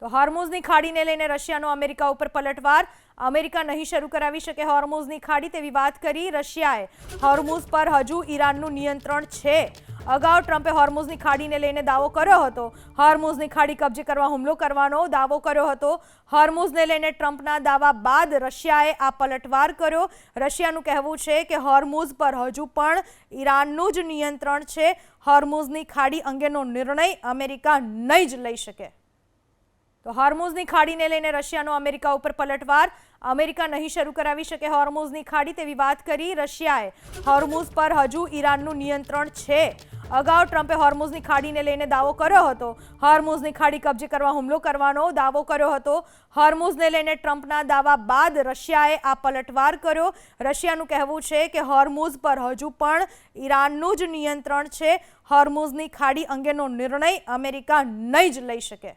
તો હોર્મુઝની ખાડીને લઈને રશિયાનો અમેરિકા ઉપર પલટવાર। અમેરિકા નહીં શરૂ કરાવી શકે હોર્મુઝની ખાડી તેવી વાત કરી રશિયાએ। હોર્મુઝ પર હજુ ઈરાનનું નિયંત્રણ છે। અગાઉ ટ્રમ્પે હોર્મુઝની ખાડીને લઈને દાવો કર્યો હતો। હોર્મુઝની ખાડી કબજે કરવા હુમલો કરવાનો દાવો કર્યો હતો। હોર્મુઝને લઈને ટ્રમ્પના દાવા બાદ રશિયાએ આ પલટવાર કર્યો। રશિયાનું કહેવું છે કે હોર્મુઝ પર હજુ પણ ઈરાનનું જ નિયંત્રણ છે। હોર્મુઝની ખાડી અંગેનો નિર્ણય અમેરિકા નહીં જ લઈ શકે। તો હોર્મુઝની ખાડીને લઈને રશિયાનો અમેરિકા ઉપર પલટવાર। અમેરિકા નહીં શરૂ કરાવી શકે હોર્મુઝની ખાડી તેવી વાત કરી રશિયાએ। હોર્મુઝ પર હજુ ઈરાનનું નિયંત્રણ છે। અગાઉ ટ્રમ્પે હોર્મુઝની ખાડીને લઈને દાવો કર્યો હતો। હોર્મુઝની ખાડી કબજે કરવા હુમલો કરવાનો દાવો કર્યો હતો। હોર્મુઝને લઈને ટ્રમ્પના દાવા બાદ રશિયાએ આ પલટવાર કર્યો। રશિયાનું કહેવું છે કે હોર્મુઝ પર હજુ પણ ઈરાનનું જ નિયંત્રણ છે। હોર્મુઝની ખાડી અંગેનો નિર્ણય અમેરિકા નહીં જ લઈ શકે।